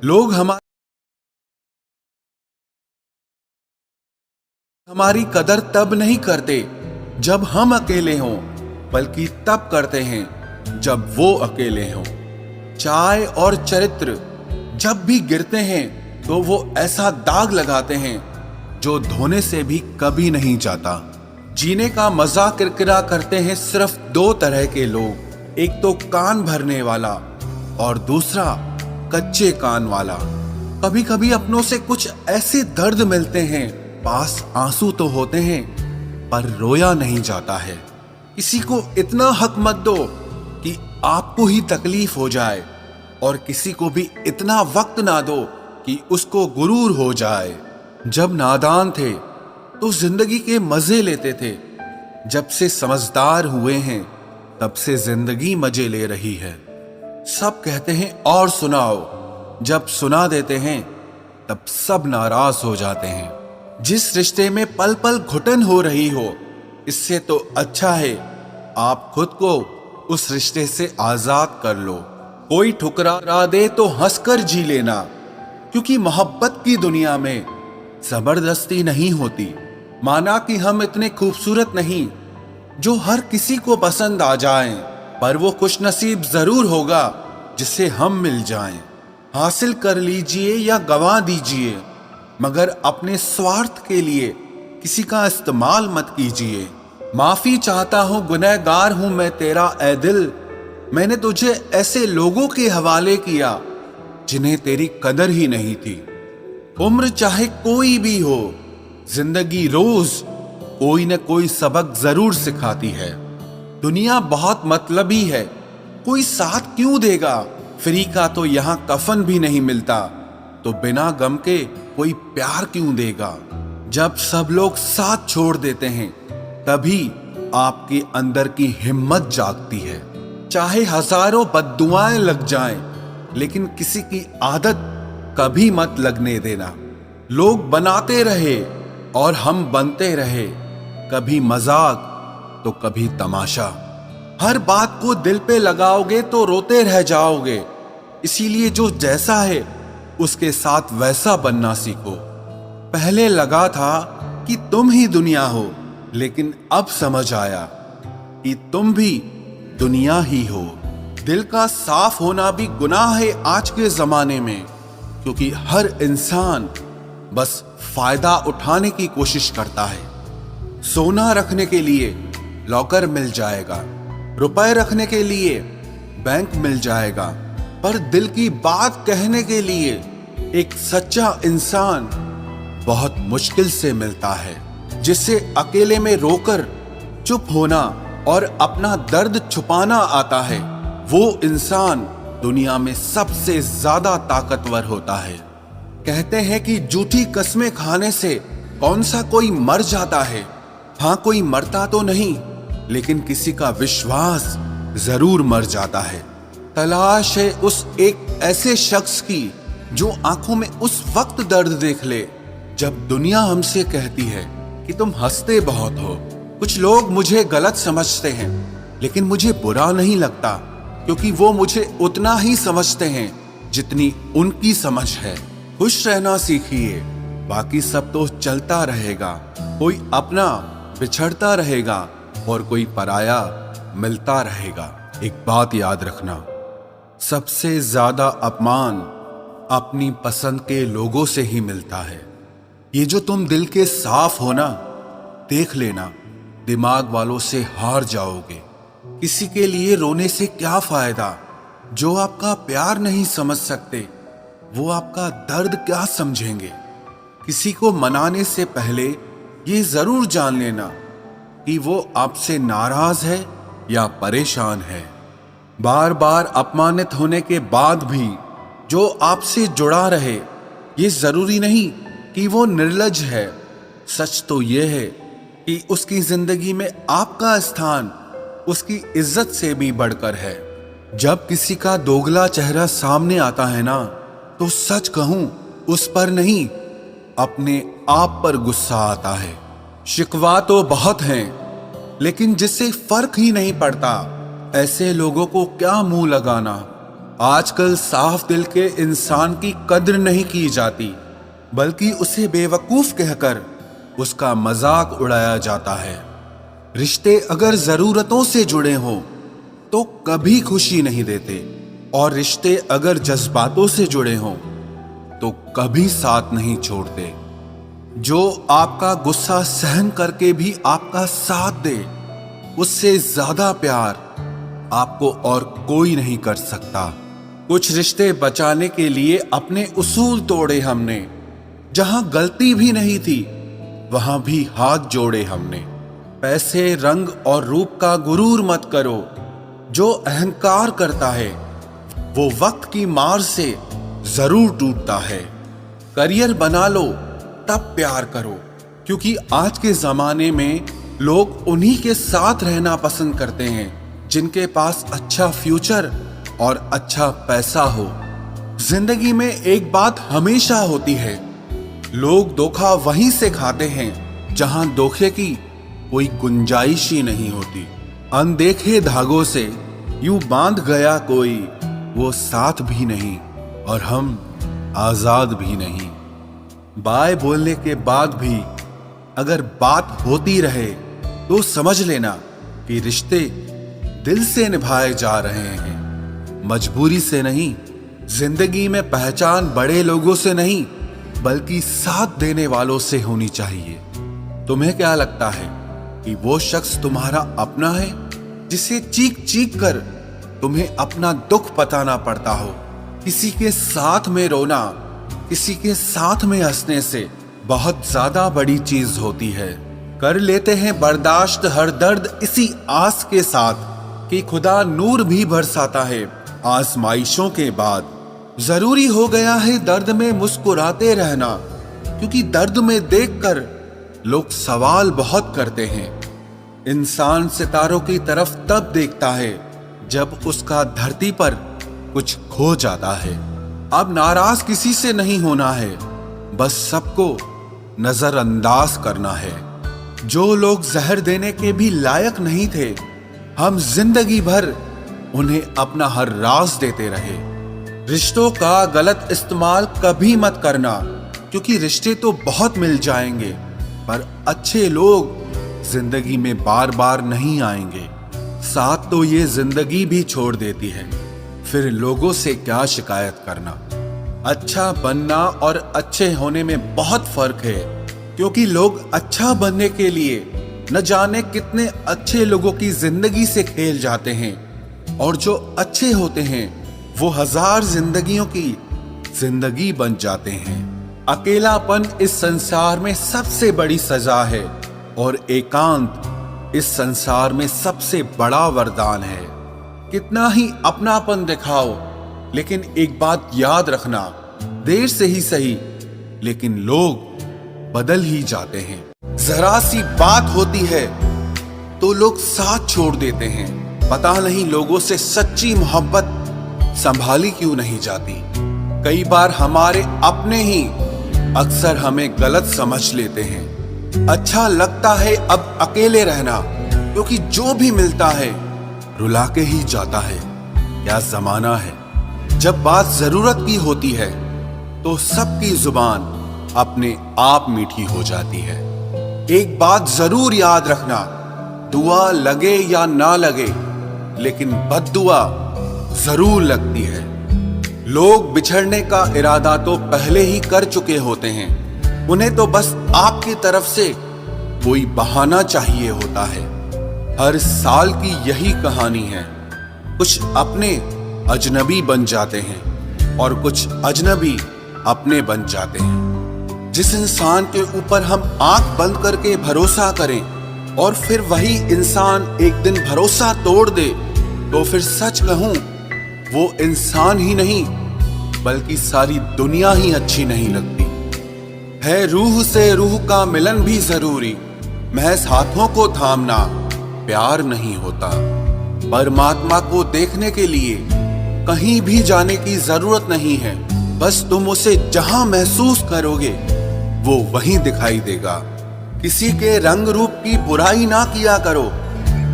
लोग हमारी कदर तब नहीं करते जब हम अकेले हों, बल्कि तब करते हैं जब वो अकेले हों। चाय और चरित्र जब भी गिरते हैं तो वो ऐसा दाग लगाते हैं जो धोने से भी कभी नहीं जाता। जीने का मजा किरकिरा करते हैं सिर्फ दो तरह के लोग, एक तो कान भरने वाला और दूसरा कच्चे कान वाला। कभी कभी अपनों से कुछ ऐसे दर्द मिलते हैं, पास आंसू तो होते हैं पर रोया नहीं जाता है। किसी को इतना हक मत दो कि आपको ही तकलीफ हो जाए और किसी को भी इतना वक्त ना दो कि उसको गुरूर हो जाए। जब नादान थे तो जिंदगी के मजे लेते थे, जब से समझदार हुए हैं तब से जिंदगी मजे ले रही है। सब कहते हैं और सुनाओ, जब सुना देते हैं तब सब नाराज हो जाते हैं। जिस रिश्ते में पल पल घुटन हो रही हो, इससे तो अच्छा है आप खुद को उस रिश्ते से आजाद कर लो। कोई ठुकरा दे तो हंसकर जी लेना, क्योंकि मोहब्बत की दुनिया में जबरदस्ती नहीं होती। माना कि हम इतने खूबसूरत नहीं जो हर किसी को पसंद आ जाएं, पर वो खुशनसीब जरूर होगा जिसे हम मिल जाएं। हासिल कर लीजिए या गंवा दीजिए, मगर अपने स्वार्थ के लिए किसी का इस्तेमाल मत कीजिए। माफी चाहता हूं, गुनहगार हूं मैं तेरा ए दिल, मैंने तुझे ऐसे लोगों के हवाले किया जिन्हें तेरी कदर ही नहीं थी। उम्र चाहे कोई भी हो, जिंदगी रोज कोई न कोई सबक जरूर सिखाती है। दुनिया बहुत मतलबी है, कोई साथ क्यों देगा? फ्री का तो यहाँ कफन भी नहीं मिलता, तो बिना गम के कोई प्यार क्यों देगा? जब सब लोग साथ छोड़ देते हैं तभी आपके अंदर की हिम्मत जागती है। चाहे हजारों बद्दुआएं लग जाएं, लेकिन किसी की आदत कभी मत लगने देना। लोग बनाते रहे और हम बनते रहे, कभी मजाक तो कभी तमाशा। हर बात को दिल पे लगाओगे तो रोते रह जाओगे। इसीलिए जो जैसा है उसके साथ वैसा बनना सीखो। पहले लगा था कि तुम ही दुनिया हो, लेकिन अब समझ आया कि तुम भी दुनिया ही हो। दिल का साफ होना भी गुनाह है आज के जमाने में, क्योंकि हर इंसान बस फायदा उठाने की कोशिश करता है। सोना रखने के लिए लॉकर मिल जाएगा, रुपए रखने के लिए बैंक मिल जाएगा, पर दिल की बात कहने के लिए एक सच्चा इंसान बहुत मुश्किल से मिलता है, जिससे अकेले में रोकर चुप होना और अपना दर्द छुपाना आता है। वो इंसान दुनिया में सबसे ज्यादा ताकतवर होता है। कहते हैं कि झूठी कस्में खाने से कौन सा कोई मर जाता है। हाँ, कोई मरता तो नहीं, लेकिन किसी का विश्वास जरूर मर जाता है। तलाश है उस एक ऐसे शख्स की जो आंखों में उस वक्त दर्द देख ले जब दुनिया हमसे कहती है कि तुम हंसते बहुत हो। कुछ लोग मुझे गलत समझते हैं, लेकिन मुझे बुरा नहीं लगता, क्योंकि वो मुझे उतना ही समझते हैं जितनी उनकी समझ है। खुश रहना सीखिए, बाकी सब तो चलता रहेगा। कोई अपना बिछड़ता रहेगा और कोई पराया मिलता रहेगा। एक बात याद रखना, सबसे ज्यादा अपमान अपनी पसंद के लोगों से ही मिलता है। ये जो तुम दिल के साफ हो ना, देख लेना दिमाग वालों से हार जाओगे। किसी के लिए रोने से क्या फायदा? जो आपका प्यार नहीं समझ सकते वो आपका दर्द क्या समझेंगे? किसी को मनाने से पहले ये जरूर जान लेना कि वो आपसे नाराज है या परेशान है। बार बार अपमानित होने के बाद भी जो आपसे जुड़ा रहे, ये जरूरी नहीं कि वो निर्लज है। सच तो ये है कि उसकी जिंदगी में आपका स्थान उसकी इज्जत से भी बढ़कर है। जब किसी का दोगला चेहरा सामने आता है ना, तो सच कहूं उस पर नहीं, अपने आप पर गुस्सा आता है। शिकवा तो बहुत हैं, लेकिन जिससे फर्क ही नहीं पड़ता, ऐसे लोगों को क्या मुंह लगाना। आजकल साफ दिल के इंसान की कद्र नहीं की जाती, बल्कि उसे बेवकूफ कहकर उसका मजाक उड़ाया जाता है। रिश्ते अगर जरूरतों से जुड़े हों तो कभी खुशी नहीं देते, और रिश्ते अगर जज्बातों से जुड़े हों तो कभी साथ नहीं छोड़ते। जो आपका गुस्सा सहन करके भी आपका साथ दे, उससे ज्यादा प्यार आपको और कोई नहीं कर सकता। कुछ रिश्ते बचाने के लिए अपने उसूल तोड़े हमने, जहां गलती भी नहीं थी वहां भी हाथ जोड़े हमने। पैसे, रंग और रूप का गुरूर मत करो, जो अहंकार करता है वो वक्त की मार से जरूर टूटता है। करियर बना लो तब प्यार करो, क्योंकि आज के जमाने में लोग उन्हीं के साथ रहना पसंद करते हैं जिनके पास अच्छा फ्यूचर और अच्छा पैसा हो। जिंदगी में एक बात हमेशा होती है, लोग धोखा वहीं से खाते हैं जहां धोखे की कोई गुंजाइश ही नहीं होती। अनदेखे धागों से यूं बांध गया कोई, वो साथ भी नहीं और हम आजाद भी नहीं। बाय बोलने के बाद भी अगर बात होती रहे तो समझ लेना कि रिश्ते दिल से निभाए जा रहे हैं, मजबूरी से नहीं। जिंदगी में पहचान बड़े लोगों से नहीं, बल्कि साथ देने वालों से होनी चाहिए। तुम्हें क्या लगता है कि वो शख्स तुम्हारा अपना है जिसे चीख चीख कर तुम्हें अपना दुख बताना पड़ता हो? किसी के साथ में रोना, किसी के साथ में हंसने से बहुत ज्यादा बड़ी चीज होती है। कर लेते हैं बर्दाश्त हर दर्द इसी आस के साथ कि खुदा नूर भी बरसाता है आजमाइशों के बाद। जरूरी हो गया है दर्द में मुस्कुराते रहना, क्योंकि दर्द में देखकर लोग सवाल बहुत करते हैं। इंसान सितारों की तरफ तब देखता है जब उसका धरती पर कुछ खो जाता है। अब नाराज किसी से नहीं होना है, बस सबको नजरअंदाज करना है। जो लोग जहर देने के भी लायक नहीं थे, हम जिंदगी भर उन्हें अपना हर राज देते रहे। रिश्तों का गलत इस्तेमाल कभी मत करना, क्योंकि रिश्ते तो बहुत मिल जाएंगे, पर अच्छे लोग जिंदगी में बार बार नहीं आएंगे। साथ तो ये जिंदगी भी छोड़ देती है, फिर लोगों से क्या शिकायत करना। अच्छा बनना और अच्छे होने में बहुत फर्क है, क्योंकि लोग अच्छा बनने के लिए न जाने कितने अच्छे लोगों की जिंदगी से खेल जाते हैं, और जो अच्छे होते हैं वो हजार जिंदगियों की जिंदगी बन जाते हैं। अकेलापन इस संसार में सबसे बड़ी सजा है, और एकांत इस संसार में सबसे बड़ा वरदान है। कितना ही अपनापन दिखाओ, लेकिन एक बात याद रखना, देर से ही सही लेकिन लोग बदल ही जाते हैं। जरा सी बात होती है तो लोग साथ छोड़ देते हैं। पता नहीं लोगों से सच्ची मोहब्बत संभाली क्यों नहीं जाती। कई बार हमारे अपने ही अक्सर हमें गलत समझ लेते हैं। अच्छा लगता है अब अकेले रहना, क्योंकि जो भी मिलता है रुला के ही जाता है। क्या जमाना है। जब बात जरूरत की होती है तो सबकी जुबान अपने आप मीठी हो जाती है। एक बात जरूर याद रखना, दुआ लगे या ना लगे, लेकिन बद्दुआ जरूर लगती है। लोग बिछड़ने का इरादा तो पहले ही कर चुके होते हैं, उन्हें तो बस आपकी तरफ से कोई बहाना चाहिए होता है। हर साल की यही कहानी है। कुछ अपने अजनबी बन जाते हैं और कुछ अजनबी अपने बन जाते हैं। जिस इंसान के ऊपर हम आंख बंद करके भरोसा करें और फिर वही इंसान एक दिन भरोसा तोड़ दे, तो फिर सच कहूं वो इंसान ही नहीं बल्कि सारी दुनिया ही अच्छी नहीं लगती है। रूह से रूह का मिलन भी जरूरी, महज हाथों को थामना प्यार नहीं होता। परमात्मा को देखने के लिए कहीं भी जाने की जरूरत नहीं है, बस तुम उसे जहां महसूस करोगे वो वहीं दिखाई देगा। किसी के रंग रूप की बुराई ना किया करो,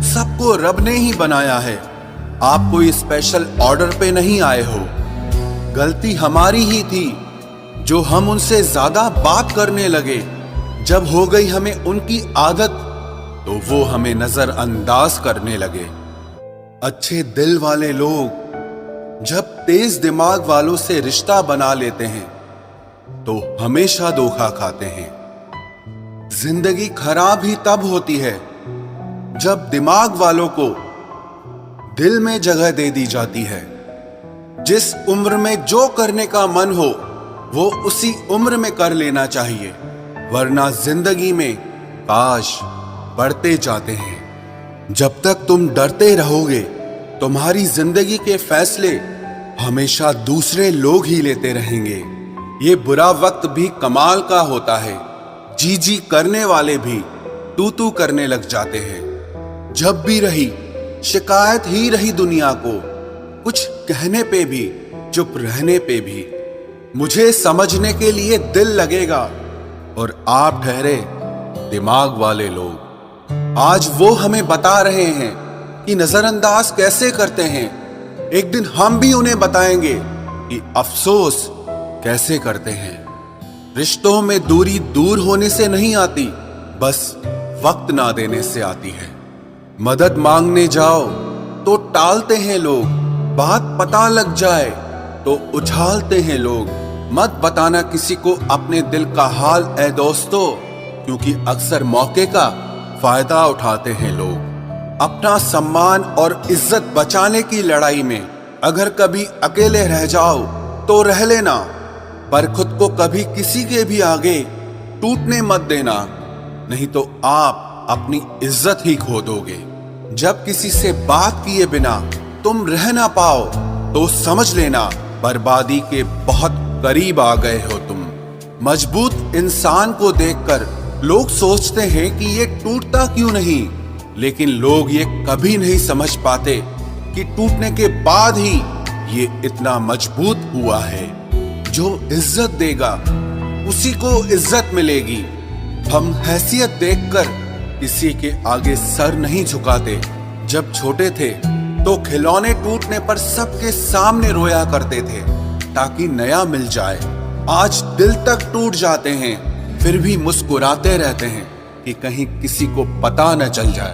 सबको रब ने ही बनाया है। आप कोई स्पेशल ऑर्डर पे नहीं आए हो। गलती हमारी ही थी जो हम उनसे ज्यादा बात करने लगे। जब हो गई हमें उनकी आदत तो वो हमें नजरअंदाज करने लगे। अच्छे दिल वाले लोग जब तेज दिमाग वालों से रिश्ता बना लेते हैं तो हमेशा धोखा खाते हैं। जिंदगी खराब ही तब होती है जब दिमाग वालों को दिल में जगह दे दी जाती है। जिस उम्र में जो करने का मन हो वो उसी उम्र में कर लेना चाहिए, वरना जिंदगी में काश बढ़ते जाते हैं। जब तक तुम डरते रहोगे तुम्हारी जिंदगी के फैसले हमेशा दूसरे लोग ही लेते रहेंगे। ये बुरा वक्त भी कमाल का होता है, जी जी करने वाले भी तू तू करने लग जाते हैं। जब भी रही शिकायत ही रही दुनिया को, कुछ कहने पे भी चुप रहने पे भी। मुझे समझने के लिए दिल लगेगा और आप ठहरे दिमाग वाले लोग। आज वो हमें बता रहे हैं कि नजरअंदाज कैसे करते हैं। एक दिन हम भी उन्हें बताएंगे कि अफसोस कैसे करते हैं। रिश्तों में दूरी दूर होने से नहीं आती, बस वक्त ना देने से आती है। मदद मांगने जाओ तो टालते हैं लोग, बात पता लग जाए तो उछालते हैं लोग। मत बताना किसी को अपने दिल का हाल ऐ दोस्तों, क्योंकि अक्सर मौके का फायदा उठाते हैं लोग। अपना सम्मान और इज्जत बचाने की लड़ाई में अगर कभी अकेले रह जाओ तो रह लेना, पर खुद को कभी किसी के भी आगे टूटने मत देना, नहीं तो आप अपनी इज्जत ही खो दोगे। जब किसी से बात किए बिना तुम रह ना पाओ तो समझ लेना बर्बादी के बहुत करीब आ गए हो तुम। मजबूत इंसान को देखकर लोग सोचते हैं कि ये टूटता क्यों नहीं, लेकिन लोग ये कभी नहीं समझ पाते कि टूटने के बाद ही ये इतना मजबूत हुआ है। जो इज्जत देगा उसी को इज्जत मिलेगी। हम हैसियत देखकर किसी के आगे सर नहीं झुकाते। जब छोटे थे तो खिलौने टूटने पर सबके सामने रोया करते थे ताकि नया मिल जाए। आज दिल तक टूट जाते हैं फिर भी मुस्कुराते रहते हैं कि कहीं किसी को पता न चल जाए।